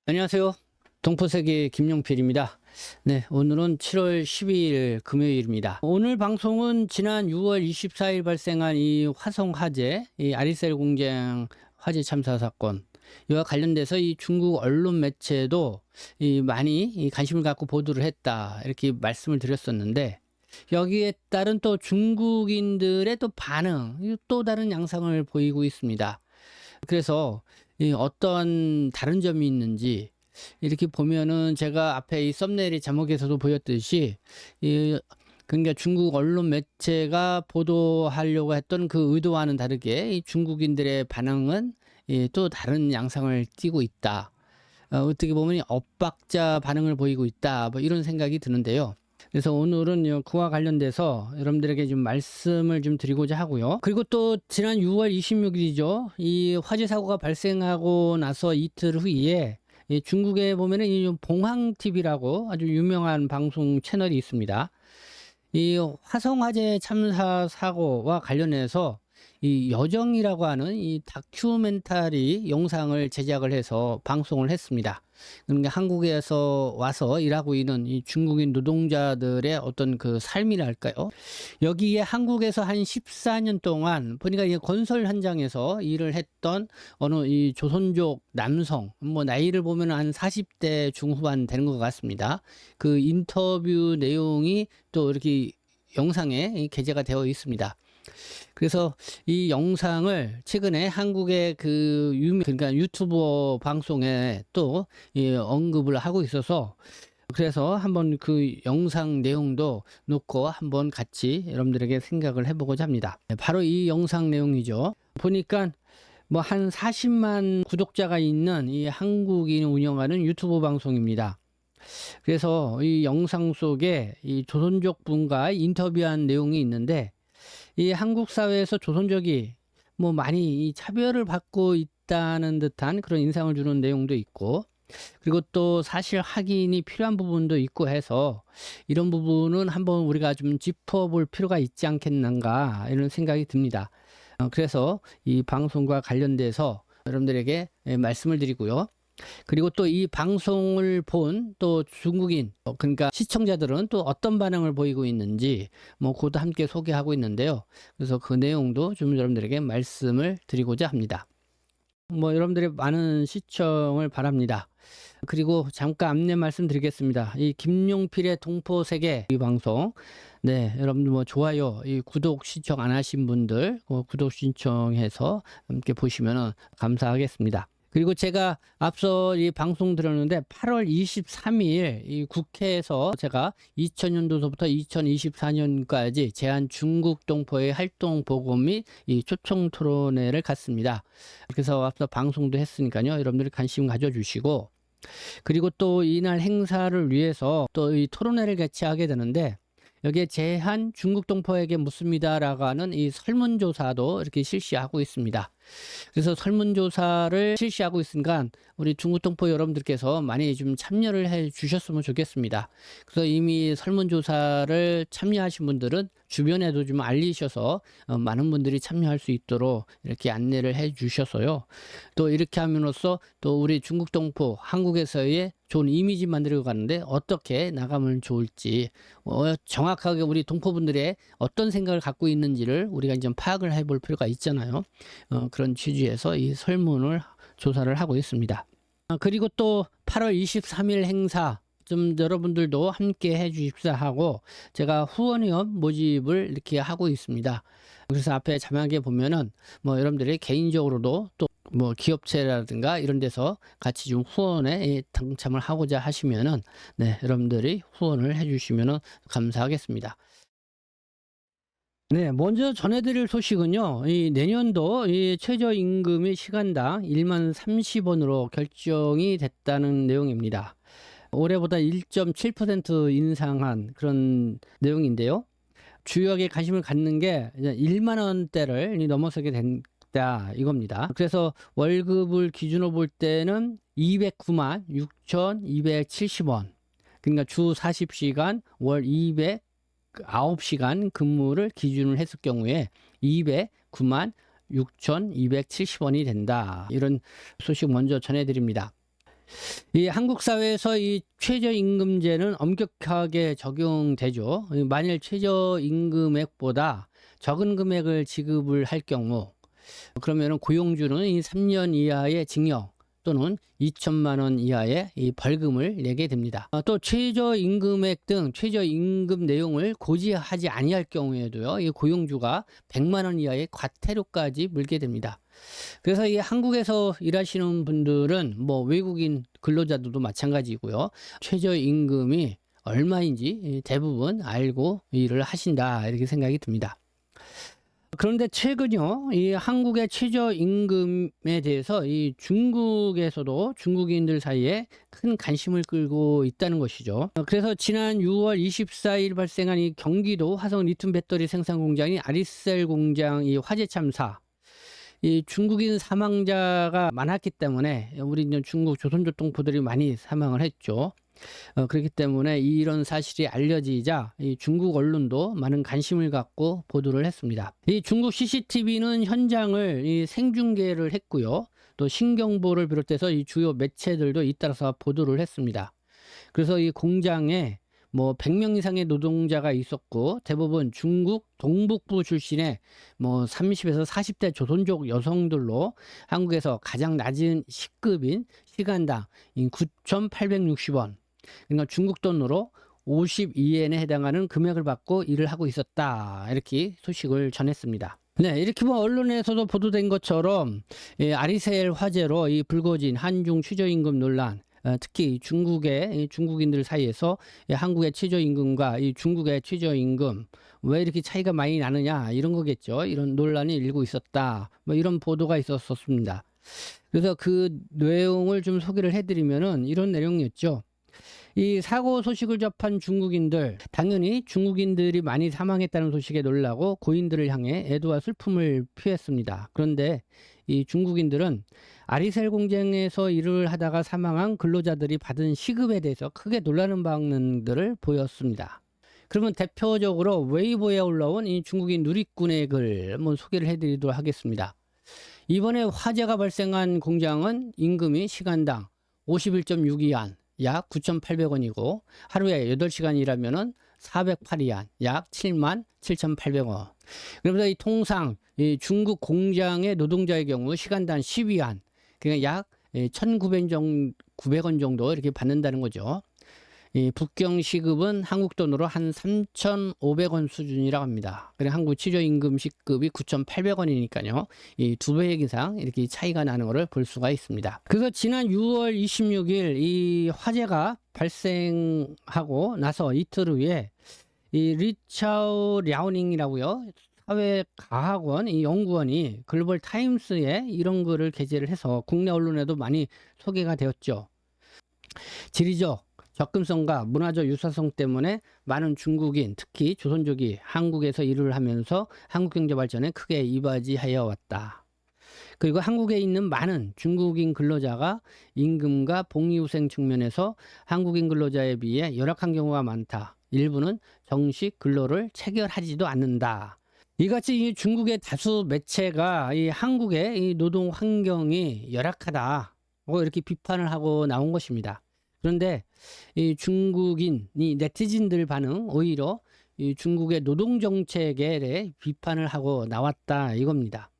안녕하세요. 동포세계 김용필입니다. 네, 오늘은 7월 12일 금요일입니다. 오늘 방송은 지난 6월 24일 발생한 이 화성 화재, 이 아리셀 공장 화재 참사 사건, 이와 관련돼서 이 중국 언론 매체도 많이 관심을 갖고 보도를 했다, 이렇게 말씀을 드렸었는데, 여기에 따른 또 중국인들의 또 반응, 또 다른 양상을 보이고 있습니다. 그래서 어떤 다른 점이 있는지 이렇게 보면은, 제가 앞에 이 썸네일의 제목에서도 보였듯이 그러니까 중국 언론 매체가 보도하려고 했던 그 의도와는 다르게 이 중국인들의 반응은 또 다른 양상을 띠고 있다. 어떻게 보면 엇박자 반응을 보이고 있다, 뭐 이런 생각이 드는데요. 그래서 오늘은 그와 관련돼서 여러분들에게 좀 말씀을 좀 드리고자 하고요. 그리고 또 지난 6월 26일이죠. 이 화재 사고가 발생하고 나서 이틀 후에 중국에 보면은 이 봉황TV라고 아주 유명한 방송 채널이 있습니다. 이 화성 화재 참사 사고와 관련해서 이 여정이라고 하는 이 다큐멘터리 영상을 제작을 해서 방송을 했습니다. 그러니까 한국에서 와서 일하고 있는 이 중국인 노동자들의 어떤 그 삶이랄까요? 여기에 한국에서 한 14년 동안 보니까 이 건설 현장에서 일을 했던 어느 이 조선족 남성, 뭐 나이를 보면 한 40대 중후반 되는 것 같습니다. 그 인터뷰 내용이 또 이렇게 영상에 게재가 되어 있습니다. 그래서 이 영상을 최근에 한국의 그러니까 유튜버 방송에 또 언급을 하고 있어서, 그래서 한번 그 영상 내용도 놓고 한번 같이 여러분들에게 생각을 해보고자 합니다. 바로 이 영상 내용이죠. 보니까 뭐 한 40만 구독자가 있는 이 한국인이 운영하는 유튜브 방송입니다. 그래서 이 영상 속에 이 조선족 분과 인터뷰한 내용이 있는데, 이 한국 사회에서 조선족이 뭐 많이 이 차별을 받고 있다는 듯한 그런 인상을 주는 내용도 있고, 그리고 또 사실 확인이 필요한 부분도 있고 해서 이런 부분은 한번 우리가 좀 짚어볼 필요가 있지 않겠는가, 이런 생각이 듭니다. 그래서 이 방송과 관련돼서 여러분들에게 말씀을 드리고요. 그리고 또 이 방송을 본 또 중국인, 그러니까 시청자들은 또 어떤 반응을 보이고 있는지 뭐 그것도 함께 소개하고 있는데요. 그래서 그 내용도 좀 여러분들에게 말씀을 드리고자 합니다. 뭐 여러분들의 많은 시청을 바랍니다. 그리고 잠깐 안내 말씀드리겠습니다. 이 김용필의 동포세계 이 방송, 네, 여러분들 뭐 좋아요, 이 구독 신청 안 하신 분들 구독 신청해서 함께 보시면 감사하겠습니다. 그리고 제가 앞서 이 방송 들었는데 8월 23일 이 국회에서 제가 2000년도서부터 2024년까지 제한 중국 동포의 활동 보고 및 이 초청 토론회를 갖습니다. 그래서 앞서 방송도 했으니까요. 여러분들이 관심 가져주시고, 그리고 또 이날 행사를 위해서 또 이 토론회를 개최하게 되는데, 여기에 제한 중국 동포에게 묻습니다라고 하는 이 설문조사도 이렇게 실시하고 있습니다. 그래서 설문조사를 실시하고 있으니까 우리 중국 동포 여러분들께서 많이 좀 참여를 해 주셨으면 좋겠습니다. 그래서 이미 설문조사를 참여하신 분들은 주변에도 좀 알리셔서 많은 분들이 참여할 수 있도록 이렇게 안내를 해 주셔서요. 또 이렇게 함으로써 또 우리 중국 동포 한국에서의 좋은 이미지 만들어 가는데 어떻게 나가면 좋을지, 정확하게 우리 동포분들의 어떤 생각을 갖고 있는지를 우리가 좀 파악을 해볼 필요가 있잖아요. 그런 취지에서 이 설문을 조사를 하고 있습니다. 그리고 또 8월 23일 행사 좀 여러분들도 함께 해 주십사 하고 제가 후원회원 모집을 이렇게 하고 있습니다. 그래서 앞에 자막에 보면은 뭐 여러분들이 개인적으로도 또 뭐 기업체라든가 이런 데서 같이 좀 후원에 당첨을 하고자 하시면은, 네, 여러분들이 후원을 해 주시면은 감사하겠습니다. 네, 먼저 전해드릴 소식은요, 이 내년도 이 최저임금이 시간당 1만 30원으로 결정이 됐다는 내용입니다. 올해보다 1.7% 인상한 그런 내용인데요. 주역에 관심을 갖는 게 이제 1만 원대를 넘어서게 된다 이겁니다. 그래서 월급을 기준으로 볼 때는 209만 6,270원. 그러니까 주 40시간 월 209시간 근무를 기준으로 했을 경우에 209만 6,270원이 된다. 이런 소식 먼저 전해드립니다. 이 한국 사회에서 이 최저임금제는 엄격하게 적용되죠. 만일 최저임금액보다 적은 금액을 지급을 할 경우 그러면 고용주는 이 3년 이하의 징역 또는 2천만 원 이하의 이 벌금을 내게 됩니다. 또 최저임금액 등 최저임금 내용을 고지하지 아니할 경우에도요, 이 고용주가 100만 원 이하의 과태료까지 물게 됩니다. 그래서 이 한국에서 일하시는 분들은 뭐 외국인 근로자들도 마찬가지고요. 최저임금이 얼마인지 대부분 알고 일을 하신다 이렇게 생각이 듭니다. 그런데 최근요, 이 한국의 최저임금에 대해서 이 중국에서도 중국인들 사이에 큰 관심을 끌고 있다는 것이죠. 그래서 지난 6월 24일 발생한 이 경기도 화성 리튬 배터리 생산 공장인 아리셀 공장 이 화재 참사, 이 중국인 사망자가 많았기 때문에 우리 중국 조선조통포들이 많이 사망을 했죠. 그렇기 때문에 이런 사실이 알려지자 이 중국 언론도 많은 관심을 갖고 보도를 했습니다. 이 중국 CCTV는 현장을 이 생중계를 했고요. 또 신경보를 비롯해서 이 주요 매체들도 잇따라서 보도를 했습니다. 그래서 이 공장에 뭐 100명 이상의 노동자가 있었고 대부분 중국 동북부 출신의 뭐 30에서 40대 조선족 여성들로 한국에서 가장 낮은 시급인 시간당 9,860원, 그러니까 중국 돈으로 52엔에 해당하는 금액을 받고 일을 하고 있었다, 이렇게 소식을 전했습니다. 네, 이렇게 뭐 언론에서도 보도된 것처럼 아리셀 화재로 이 불거진 한중 최저임금 논란, 특히 중국의 중국인들 사이에서 한국의 최저임금과 이 중국의 최저임금 왜 이렇게 차이가 많이 나느냐, 이런 거겠죠. 이런 논란이 일고 있었다, 뭐 이런 보도가 있었습니다. 그래서 그 내용을 좀 소개를 해드리면은 이런 내용이었죠. 이 사고 소식을 접한 중국인들, 당연히 중국인들이 많이 사망했다는 소식에 놀라고 고인들을 향해 애도와 슬픔을 표했습니다. 그런데 이 중국인들은 아리셀 공장에서 일을 하다가 사망한 근로자들이 받은 시급에 대해서 크게 놀라는 반응들을 보였습니다. 그러면 대표적으로 웨이보에 올라온 이 중국인 누리꾼의 글 한번 소개를 해드리도록 하겠습니다. 이번에 화재가 발생한 공장은 임금이 시간당 51.62안, 약 9,800원이고 하루에 8시간 일하면은 408위안, 약 77,800원. 그러면서 이 통상 이 중국 공장의 노동자의 경우 시간당 12안, 그러니까 약 1,900원 정도 이렇게 받는다는 거죠. 이 북경 시급은 한국 돈으로 한 3,500원 수준이라고 합니다. 그래 한국 최저임금 시급이 9,800원이니까요. 이 2배 이상 이렇게 차이가 나는 것을 볼 수가 있습니다. 그래서 지난 6월 26일 이 화재가 발생하고 나서 이틀 후에 이 리차오 랴오닝이라고요, 사회과학원 이 연구원이 글로벌 타임스에 이런 글을 게재를 해서 국내 언론에도 많이 소개가 되었죠. 지리적 접근성과 문화적 유사성 때문에 많은 중국인, 특히 조선족이 한국에서 일을 하면서 한국 경제 발전에 크게 이바지하여 왔다. 그리고 한국에 있는 많은 중국인 근로자가 임금과 복리후생 측면에서 한국인 근로자에 비해 열악한 경우가 많다. 일부는 정식 근로를 체결하지도 않는다. 이같이 이 중국의 다수 매체가 이 한국의 이 노동 환경이 열악하다, 이렇게 비판을 하고 나온 것입니다. 그런데 이 중국인, 이 네티즌들 반응, 오히려 이 중국의 노동 정책에 대해 비판을 하고 나왔다, 이겁니다.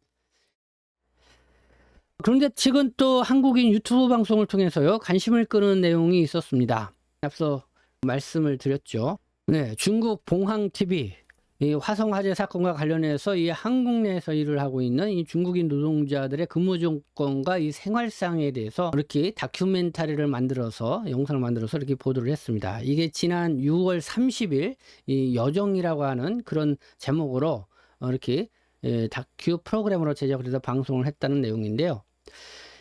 그런데 최근 또 한국인 유튜브 방송을 통해서요, 관심을 끄는 내용이 있었습니다. 앞서 말씀을 드렸죠. 네, 중국 봉항TV 이 화성 화재 사건과 관련해서 이 한국 내에서 일을 하고 있는 이 중국인 노동자들의 근무 조건과 이 생활상에 대해서 이렇게 다큐멘터리를 만들어서, 영상을 만들어서 이렇게 보도를 했습니다. 이게 지난 6월 30일 이 여정이라고 하는 그런 제목으로 이렇게 다큐 프로그램으로 제작을 해서 방송을 했다는 내용인데요.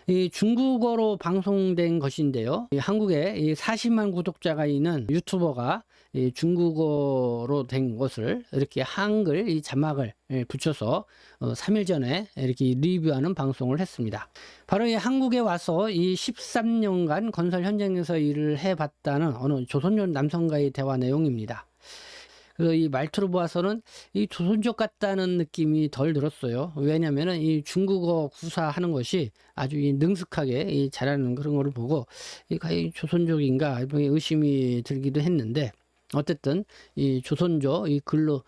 이 중국어로 방송된 것인데요. 이 한국에 이 40만 구독자가 있는 유튜버가 이 중국어로 된 것을 이렇게 한글 이 자막을 붙여서 3일 전에 이렇게 리뷰하는 방송을 했습니다. 바로 이 한국에 와서 이 13년간 건설 현장에서 일을 해봤다는 어느 조선족 남성과의 대화 내용입니다. 그래서 이 말투로 보아서는 이 조선족 같다는 느낌이 덜 들었어요. 왜냐면은 이 중국어 구사하는 것이 아주 이 능숙하게 이 잘하는 그런 거를 보고 이 과연 조선족인가 의심이 들기도 했는데, 어쨌든 이 조선족 이 글로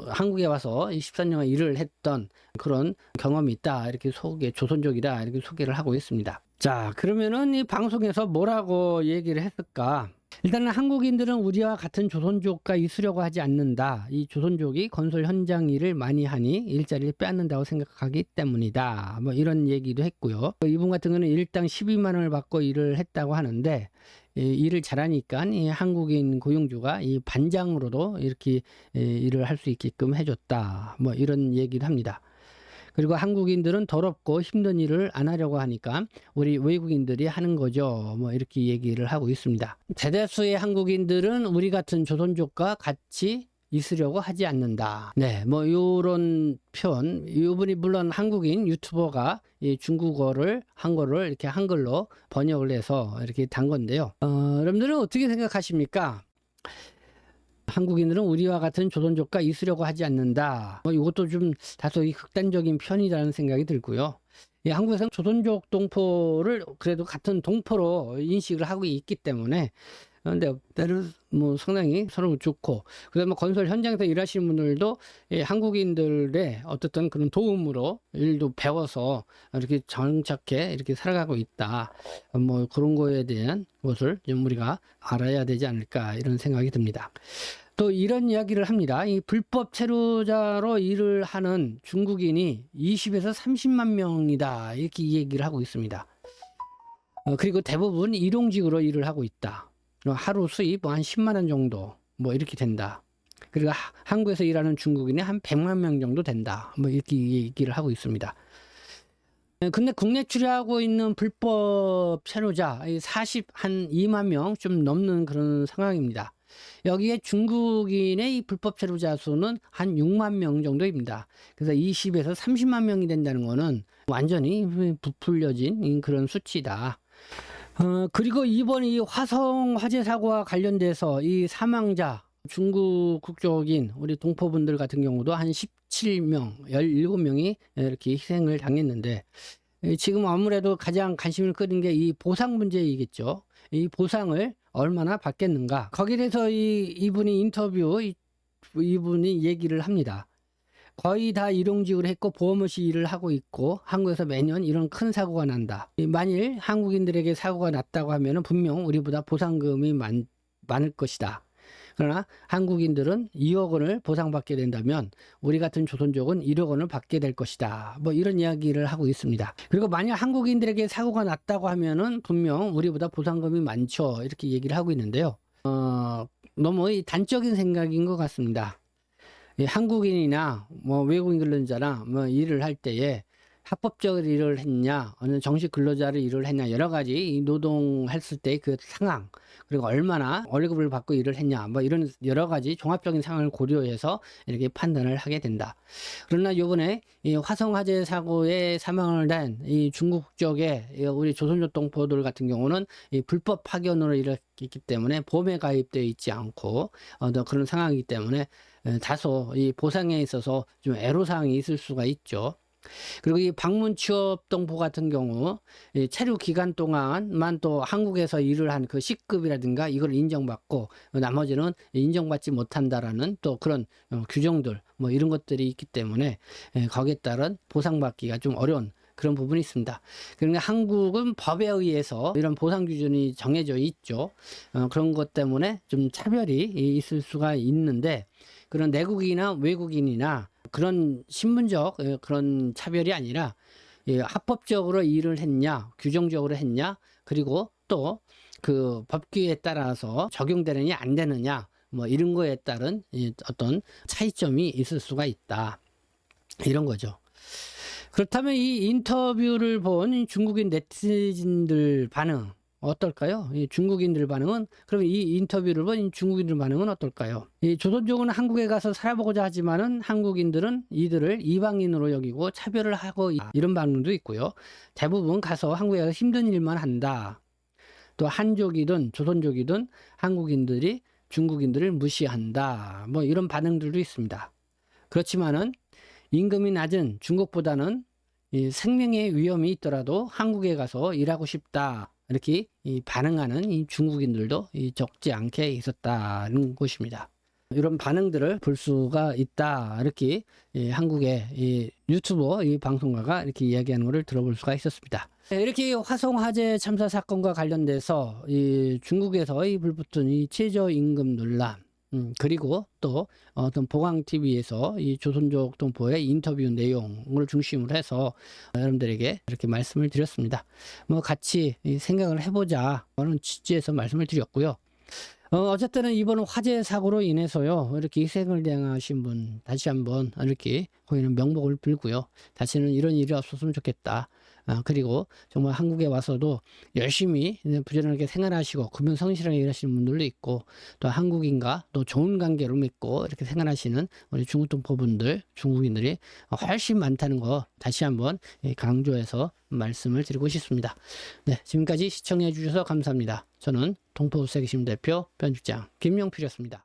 한국에 와서 14년간 일을 했던 그런 경험이 있다, 이렇게 조선족이다 이렇게 소개를 하고 있습니다. 자, 그러면은 이 방송에서 뭐라고 얘기를 했을까? 일단은 한국인들은 우리와 같은 조선족과 있으려고 하지 않는다. 이 조선족이 건설 현장 일을 많이 하니 일자리를 빼앗는다고 생각하기 때문이다. 뭐 이런 얘기도 했고요. 이분 같은 경우는 일당 12만 원을 받고 일을 했다고 하는데, 일을 잘하니까 이 한국인 고용주가 이 반장으로도 이렇게 일을 할 수 있게끔 해줬다. 뭐 이런 얘기를 합니다. 그리고 한국인들은 더럽고 힘든 일을 안 하려고 하니까 우리 외국인들이 하는 거죠. 뭐 이렇게 얘기를 하고 있습니다. 대다수의 한국인들은 우리 같은 조선족과 같이 있으려고 하지 않는다. 네, 뭐 요런 표현, 이분이 물론 한국인 유튜버가 이 중국어를 한글을 이렇게 한글로 번역을 해서 이렇게 단 건데요. 여러분들은 어떻게 생각하십니까? 한국인들은 우리와 같은 조선족과 있으려고 하지 않는다. 이것도 좀 다소 극단적인 편이라는 생각이 들고요. 한국에서는 조선족 동포를 그래도 같은 동포로 인식을 하고 있기 때문에, 근데 때를 뭐 상당히 서로 좋고, 그다음에 건설 현장에서 일하시는 분들도 한국인들의 어떻든 그런 도움으로 일도 배워서 이렇게 정착해 이렇게 살아가고 있다. 뭐 그런 거에 대한 것을 좀 우리가 알아야 되지 않을까, 이런 생각이 듭니다. 또 이런 이야기를 합니다. 이 불법 체류자로 일을 하는 중국인이 20에서 30만 명이다, 이렇게 얘기를 하고 있습니다. 그리고 대부분 일용직으로 일을 하고 있다. 하루 수입 한 10만 원 정도 뭐 이렇게 된다. 그리고 한국에서 일하는 중국인이 한 100만 명 정도 된다. 뭐 이렇게 얘기를 하고 있습니다. 근데 국내 출하하고 있는 불법 체류자 한 2만 명 좀 넘는 그런 상황입니다. 여기에 중국인의 이 불법 체류자 수는 한 6만 명 정도입니다. 그래서 20에서 30만 명이 된다는 거는 완전히 부풀려진 그런 수치다. 그리고 이번 이 화성 화재 사고와 관련돼서 이 사망자, 중국 국적인 우리 동포분들 같은 경우도 한 17명, 17명이 이렇게 희생을 당했는데, 지금 아무래도 가장 관심을 끄는 게 이 보상 문제이겠죠. 이 보상을 얼마나 받겠는가. 거기에 대해서 이분이 이분이 얘기를 합니다. 거의 다 일용직을 했고 보험없이 일을 하고 있고 한국에서 매년 이런 큰 사고가 난다. 만일 한국인들에게 사고가 났다고 하면 분명 우리보다 보상금이 많을 것이다. 그러나 한국인들은 2억 원을 보상받게 된다면 우리 같은 조선족은 1억 원을 받게 될 것이다. 뭐 이런 이야기를 하고 있습니다. 그리고 만약 한국인들에게 사고가 났다고 하면은 분명 우리보다 보상금이 많죠, 이렇게 얘기를 하고 있는데요. 너무 단적인 생각인 것 같습니다. 한국인이나 뭐 외국인 근로자나 뭐 일을 할 때에 합법적으로 일을 했냐, 어느 정식 근로자를 일을 했냐, 여러 가지 노동했을 때 그 상황, 그리고 얼마나 월급을 받고 일을 했냐, 뭐 이런 여러 가지 종합적인 상황을 고려해서 이렇게 판단을 하게 된다. 그러나 이번에 이 화성 화재 사고에 사망을 한 이 중국 국적의 우리 조선족 동포들 같은 경우는 이 불법 파견으로 일했기 때문에 보험에 가입되어 있지 않고 그런 상황이기 때문에 다소 이 보상에 있어서 좀 애로사항이 있을 수가 있죠. 그리고 이 방문 취업 동포 같은 경우 체류 기간 동안만 또 한국에서 일을 한 그 C급이라든가 이걸 인정받고 나머지는 인정받지 못한다라는 또 그런 규정들 뭐 이런 것들이 있기 때문에 거기에 따른 보상받기가 좀 어려운 그런 부분이 있습니다. 그런데 한국은 법에 의해서 이런 보상 기준이 정해져 있죠. 그런 것 때문에 좀 차별이 있을 수가 있는데, 그런 내국인이나 외국인이나 그런 신분적 그런 차별이 아니라 합법적으로 일을 했냐, 규정적으로 했냐, 그리고 또 그 법규에 따라서 적용되느냐 안 되느냐, 뭐 이런 거에 따른 어떤 차이점이 있을 수가 있다, 이런 거죠. 그렇다면 이 인터뷰를 본 중국인 네티즌들 반응 어떨까요? 이 중국인들 반응은, 그럼 이 인터뷰를 본 중국인들 반응은 어떨까요? 이 조선족은 한국에 가서 살아보고자 하지만은 한국인들은 이들을 이방인으로 여기고 차별을 하고 이런 반응도 있고요. 대부분 가서 한국에 가서 힘든 일만 한다. 또 한족이든 조선족이든 한국인들이 중국인들을 무시한다. 뭐 이런 반응들도 있습니다. 그렇지만은 임금이 낮은 중국보다는 이 생명의 위험이 있더라도 한국에 가서 일하고 싶다. 이렇게 이 반응하는 이 중국인들도 이 적지 않게 있었다는 것입니다. 이런 반응들을 볼 수가 있다. 이렇게 한국의 이 유튜버 이 방송가가 이렇게 이야기하는 것을 들어볼 수가 있었습니다. 이렇게 화성 화재 참사 사건과 관련돼서 이 중국에서 이 불붙은 이 최저임금 논란, 그리고 또 어떤 보강TV에서 이 조선족 동포의 인터뷰 내용을 중심으로 해서 여러분들에게 이렇게 말씀을 드렸습니다. 뭐 같이 생각을 해보자 하는 취지에서 말씀을 드렸고요. 어쨌든 이번 화재 사고로 인해서요, 이렇게 희생을 당하신 분, 다시 한번 이렇게 거기는 명복을 빌고요. 다시는 이런 일이 없었으면 좋겠다. 그리고 정말 한국에 와서도 열심히 부지런하게 생활하시고, 구면 성실하게 일하시는 분들도 있고, 또 한국인과 또 좋은 관계로 맺고, 이렇게 생활하시는 우리 중국 동포분들, 중국인들이 훨씬 많다는 거 다시 한번 강조해서 말씀을 드리고 싶습니다. 네, 지금까지 시청해 주셔서 감사합니다. 저는 동포수색심 대표 편집장 김용필이었습니다.